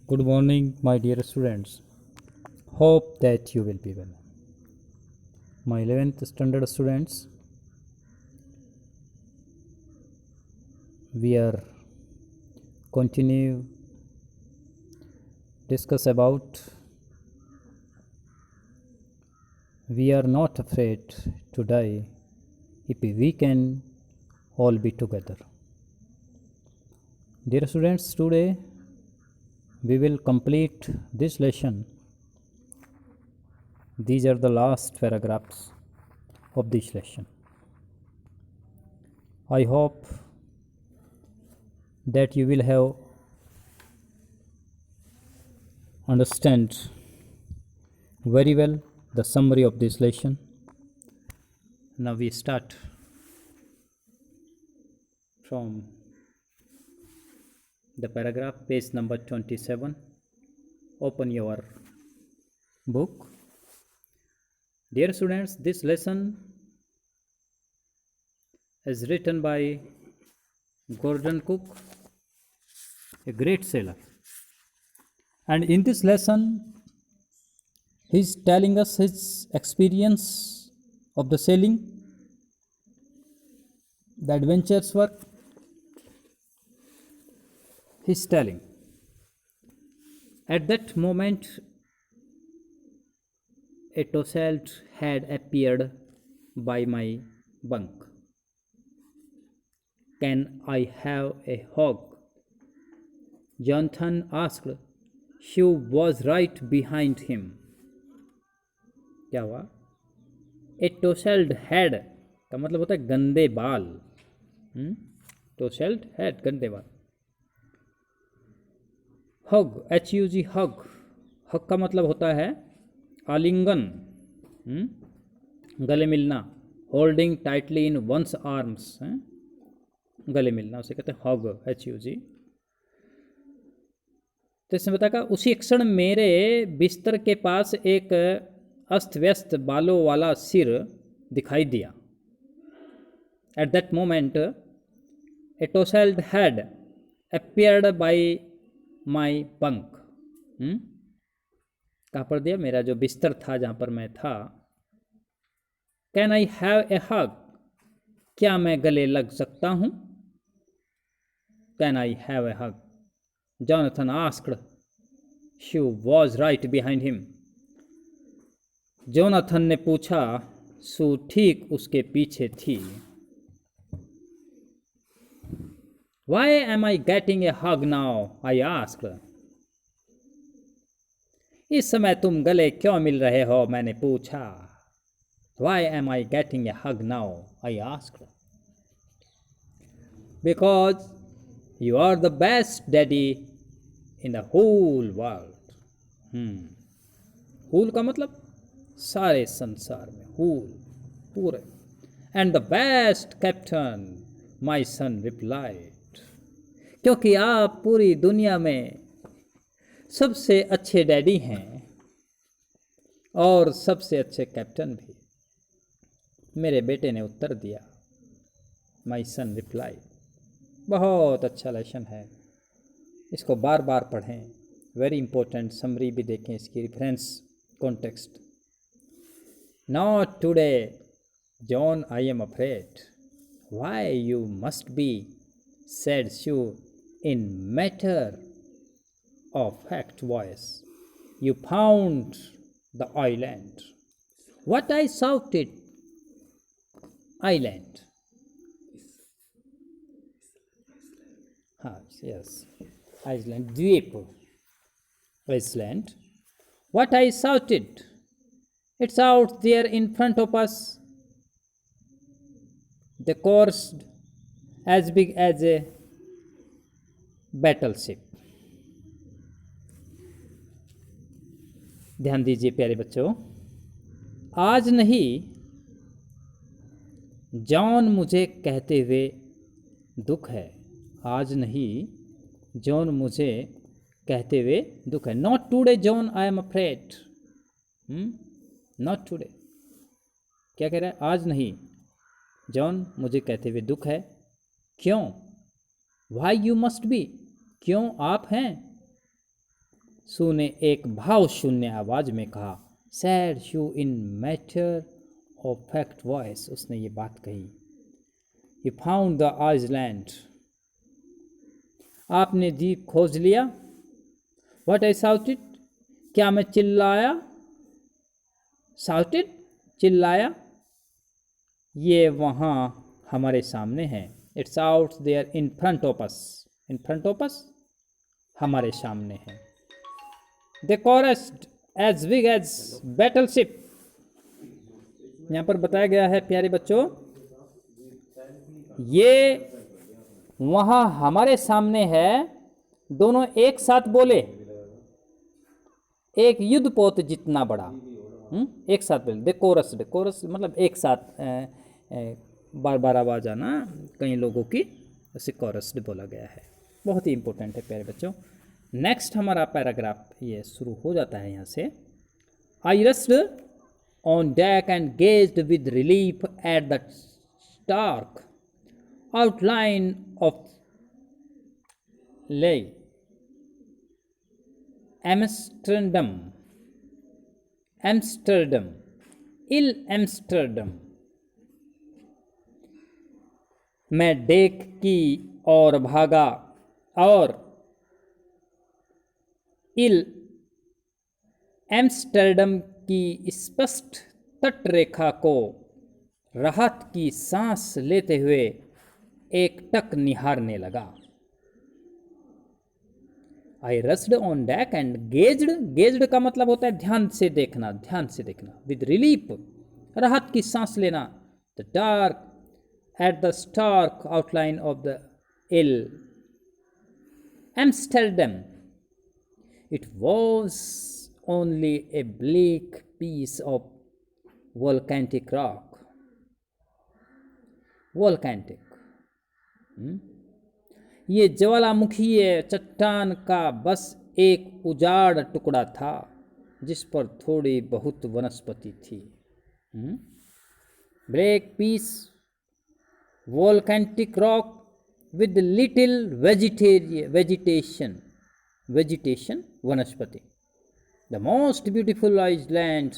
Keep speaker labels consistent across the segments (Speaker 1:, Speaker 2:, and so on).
Speaker 1: Good morning, my dear students. Hope that you will be well. My 11th standard students, we are continue discuss about we are not afraid to die if we can all be together. Dear students, today we will complete this lesson. These are the last paragraphs of this lesson. I hope that you will have understand very well the summary of this lesson. Now we start from the paragraph, page number 27. Open your book. Dear students, this lesson is written by Gordon Cook, a great sailor. And in this lesson, he is telling us his experience of the sailing, the adventures work. He is telling. At that moment, a Toussaint had appeared by my bunk. Can I have a hug? Jonathan asked. She was right behind him. क्या हुआ? A tousled head का मतलब होता है गंदे बाल. Tousled head, गंदे बाल. Hug, H-U-G, hug. Hug का मतलब होता है आलिंगन, गले मिलना. Holding tightly in one's arms, गले मिलना, उसे कहते हैं hug, H-U-G. तो इसमें बताया उसी क्षण मेरे बिस्तर के पास एक अस्त व्यस्त बालों वाला सिर दिखाई दिया. At that moment a tousled head appeared by my bunk. कहाँ पर दिया? मेरा जो बिस्तर था जहाँ पर मैं था. कैन आई हैव ए हग? क्या मैं गले लग सकता हूँ? Can I have a hug? Jonathan asked. She was right behind him. Jonathan ने पूछा. सू ठीक उसके पीछे थी. Why am I getting a hug now? I asked. इस समय तुम गले क्यों मिल रहे हो? मैंने पूछा. Why am I getting a hug now? I asked. Because you are the best daddy in the whole world. whole का मतलब सारे संसार में. whole, पूरे. And the best captain, my son replied. क्योंकि आप पूरी दुनिया में सबसे अच्छे डैडी हैं और सबसे अच्छे कैप्टन भी. मेरे बेटे ने उत्तर दिया. My son replied. बहुत अच्छा लेसन है, इसको बार बार पढ़ें. Very important. समरी भी देखें, इसकी reference context. Not today John, I am afraid. Why you must be, said shoe in matter of fact voice. You found the island. What I shouted. Island. Yes, Iceland, Dweep, Iceland. What I shouted, it's out there in front of us. The course as big as a battleship. ध्यान दीजिए प्यारे बच्चों. आज नहीं, John मुझे कहते हुए दुख है. आज नहीं, जॉन मुझे कहते हुए दुख है. Not today John, I am afraid. Not today. क्या कह रहा है? आज नहीं, जॉन मुझे कहते हुए दुख है. क्यों? Why you must be. क्यों आप हैं? सू ने एक भाव शून्य आवाज में कहा। Sad shoe in matter of fact voice, उसने ये बात कही। यू फाउंड द आइसलैंड, आपने द्वीप खोज लिया। व्हाट आई शाउटेड, क्या मैं चिल्लाया। शाउटेड, चिल्लाया। ये वहाँ हमारे सामने है। It's out there in front of us, in front of us, हमारे सामने है। The chorused as big as battleship, यहाँ पर बताया गया है प्यारे बच्चों, ये वहाँ हमारे सामने है। दोनों एक साथ बोले, एक युद्धपोत जितना बड़ा, एक साथ बोले। द कोरस, कोरस मतलब एक साथ, बार बार आवाज आना कई लोगों की, उसे कोरस बोला गया है। बहुत ही इंपॉर्टेंट है प्यारे बच्चों। नेक्स्ट हमारा पैराग्राफ ये शुरू हो जाता है यहाँ से। I rushed on deck and gazed with relief at the stark outline of le Amsterdam, Amsterdam, Ile Amsterdam. मैं डेक की ओर भागा और इल एम्स्टरडम की स्पष्ट तट रेखा को राहत की सांस लेते हुए एकटक निहारने लगा। I rushed on deck and gazed, gazed का मतलब होता है ध्यान से देखना, ध्यान से देखना। विद रिलीफ, राहत की सांस लेना। The dark at the stark outline of the Ile Amsterdam, it was only a black piece of volcanic rock, volcanic, ये ज्वालामुखीय चट्टान का बस एक उजाड़ टुकड़ा था जिस पर थोड़ी बहुत वनस्पति थी। Black piece, volcanic rock with little vegetation, vegetation वनस्पति। The most beautiful island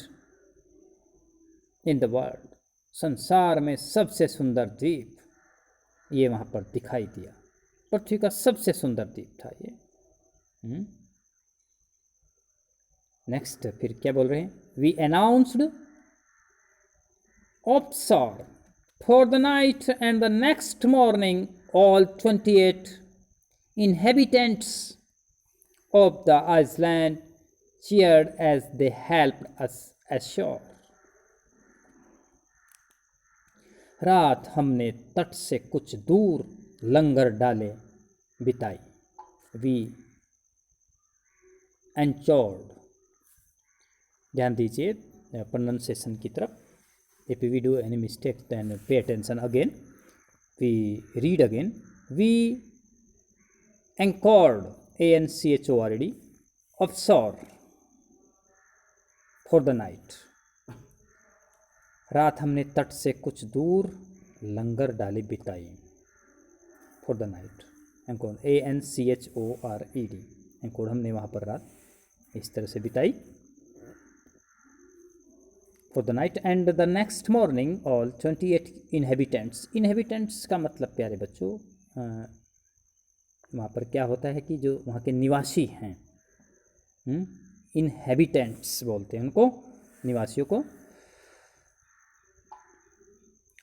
Speaker 1: in the world, संसार में सबसे सुंदर द्वीप ये वहाँ पर दिखाई दिया। पृथ्वी का सबसे सुंदर द्वीप था ये। नेक्स्ट फिर क्या बोल रहे हैं। We announced offshore for the night and the next morning all 28 inhabitants of the island cheered as they helped us ashore. रात हमने तट से कुछ दूर लंगर डाले बिताई। वी एंचोर्ड, ध्यान दीजिए प्रोनाउंसिएशन की तरफ। If we do any mistake then pay attention again. We read again. We एंकॉर्ड, ANCHORD, offshore for the night, रात हमने तट से कुछ दूर लंगर डाली बिताई। फॉर द नाइट, एंकोड ANCHORED, एंकोड हमने वहाँ पर रात इस तरह से बिताई। For the night and the next morning all 28 inhabitants, inhabitants का मतलब प्यारे बच्चों वहाँ पर क्या होता है कि जो वहाँ के निवासी हैं, इनहेबिटेंट्स बोलते हैं उनको, निवासियों को।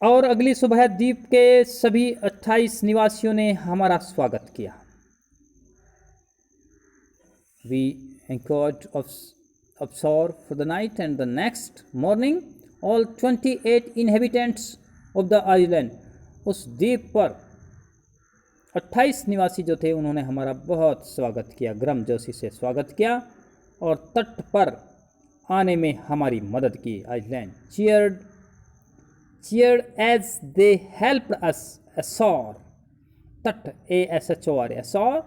Speaker 1: और अगली सुबह द्वीप के सभी 28 निवासियों ने हमारा स्वागत किया। We anchored offshore for the night and the next morning all 28 inhabitants of the island, उस द्वीप पर 28 निवासी जो थे उन्होंने हमारा बहुत स्वागत किया, गर्मजोशी से स्वागत किया और तट पर आने में हमारी मदद की। Island cheered as they helped us ashore, तट ASHORE, ashore,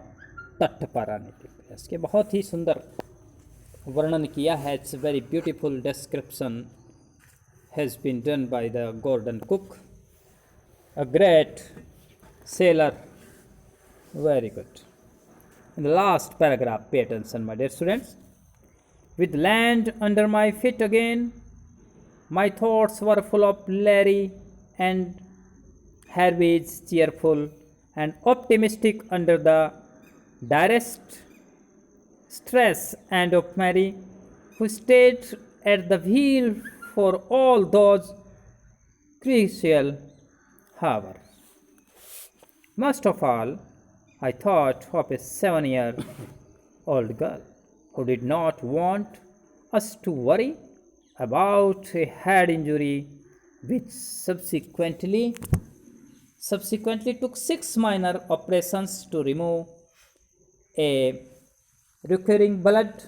Speaker 1: तट पर आने के प्रयास के। बहुत ही सुंदर वर्णन किया है। It's very beautiful description has been done by the Gordon Cook, a great sailor. Very good. In the last paragraph, pay attention, my dear students. With land under my feet again, my thoughts were full of Larry and Harvey's, cheerful and optimistic under the direst stress, and of Mary, who stayed at the wheel for all those crucial hours. Most of all, I thought of a 7-year-old girl who did not want us to worry about a head injury, which subsequently took 6 minor operations to remove a recurring blood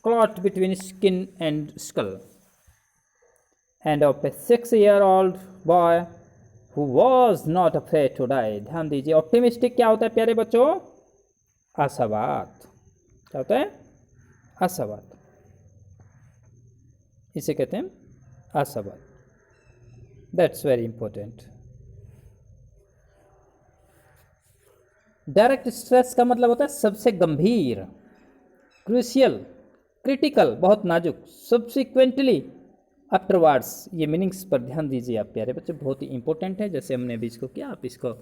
Speaker 1: clot between skin and skull, and of a 6-year-old boy who was not afraid to die. ध्यान दीजिए, optimistic क्या होता है प्यारे बच्चों? आशावाद। क्या होता है? आशावाद। इसे कहते हैं आशावाद। That's very important. Direct stress का मतलब होता है सबसे गंभीर, क्रूशियल, क्रिटिकल, बहुत नाजुक, सब्सिक्वेंटली, आफ्टरवर्ड्स। ये मीनिंग्स पर ध्यान दीजिए आप प्यारे बच्चे, बहुत ही इंपॉर्टेंट है। जैसे हमने अभी इसको किया, आप इसको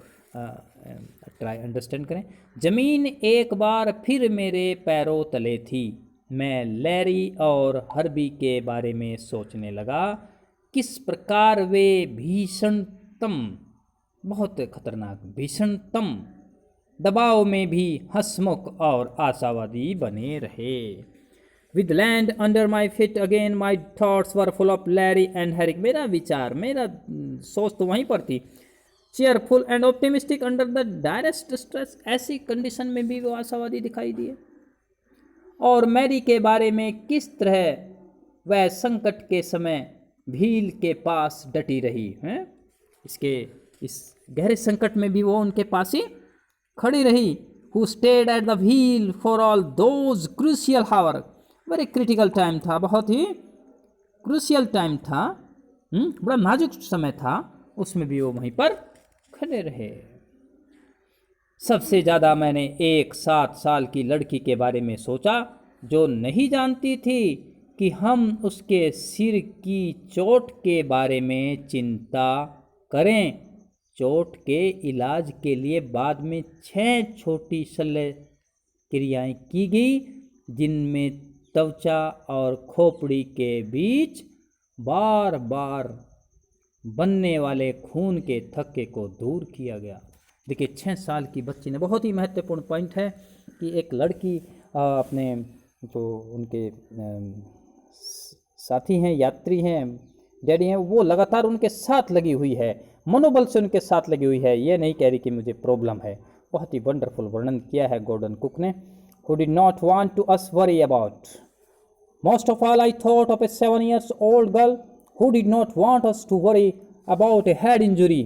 Speaker 1: ट्राई अंडरस्टैंड करें। जमीन एक बार फिर मेरे पैरों तले थी। मैं लैरी और हर्बी के बारे में सोचने लगा, किस प्रकार वे भीषणतम, बहुत खतरनाक, भीषणतम दबाव में भी हंसमुख और आशावादी बने रहे। With land under my feet again, my thoughts were full of Larry and Harry. मेरा विचार, मेरा सोच तो वहीं पर थी। Cheerful and optimistic under the direst stress, ऐसी कंडीशन में भी वो आशावादी दिखाई दिए। और मैरी के बारे में किस तरह वह संकट के समय भील के पास डटी रही हैं। इस गहरे संकट में भी वो उनके पास ही खड़ी रही। Who stayed at the wheel for all those crucial hours. बड़े क्रिटिकल टाइम था, बहुत ही क्रूशियल टाइम था, बड़ा नाजुक समय था, उसमें भी वो वहीं पर खड़े रहे। सबसे ज़्यादा मैंने एक 7 साल की लड़की के बारे में सोचा, जो नहीं जानती थी कि हम उसके सिर की चोट के बारे में चिंता करें। चोट के इलाज के लिए बाद में 6 छोटी शल्य क्रियाएं की गई, जिनमें त्वचा और खोपड़ी के बीच बार बार बनने वाले खून के थक्के को दूर किया गया। देखिए, 6 साल की बच्ची ने, बहुत ही महत्वपूर्ण पॉइंट है कि एक लड़की अपने जो उनके साथी हैं, यात्री हैं, डैडी हैं, वो लगातार उनके साथ लगी हुई है, मनोबल से उनके साथ लगी हुई है। ये नहीं कह रही कि मुझे प्रॉब्लम है। बहुत ही वंडरफुल वर्णन किया है गॉर्डन कुक ने। Who did not want to us worry about. Most of all, I thought of a 7-year-old girl who did not want us to worry about a head injury,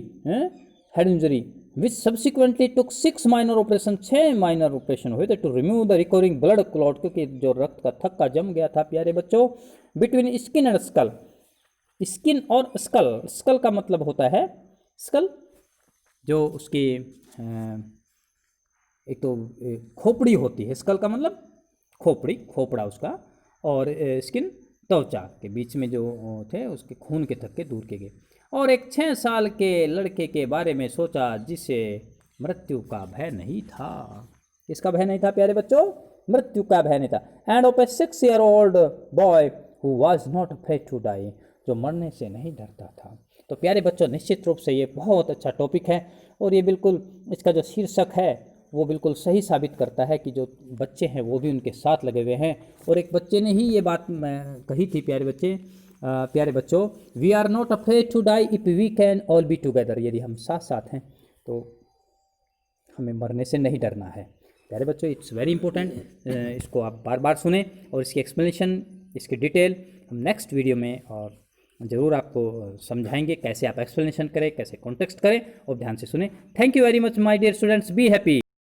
Speaker 1: which subsequently took 6 minor operations, 6 minor operation हुए थे to remove the recurring blood clot, क्योंकि जो रक्त का थक्का जम गया था प्यारे बच्चों, between skin and skull. Skin और स्कल का मतलब होता है, स्कल जो उसकी एक तो खोपड़ी होती है, स्कल का मतलब खोपड़ी, खोपड़ा उसका, और स्किन त्वचा के बीच में जो थे उसके खून के थक्के दूर किए गए। और एक 6 साल के लड़के के बारे में सोचा जिसे मृत्यु का भय नहीं था। किसका भय नहीं था प्यारे बच्चों? मृत्यु का भय नहीं था। And of a 6-year-old boy who was not afraid to die, जो मरने से नहीं डरता था। तो प्यारे बच्चों, निश्चित रूप से ये बहुत अच्छा टॉपिक है, और ये बिल्कुल इसका जो शीर्षक है वो बिल्कुल सही साबित करता है कि जो बच्चे हैं वो भी उनके साथ लगे हुए हैं। और एक बच्चे ने ही ये बात कही थी प्यारे बच्चों, we are not afraid to die if we can all be together. यदि हम साथ साथ हैं तो हमें मरने से नहीं डरना है। प्यारे बच्चों, इट्स वेरी इंपॉर्टेंट। इसको आप बार बार सुने, और इसकी एक्सप्लेनेशन, इसकी डिटेल हम नेक्स्ट वीडियो में और ज़रूर आपको समझाएंगे कैसे आप एक्सप्लेनेशन करें, कैसे कॉन्टेक्स्ट करें, और ध्यान से सुने। Thank you very much my dear students, be happy.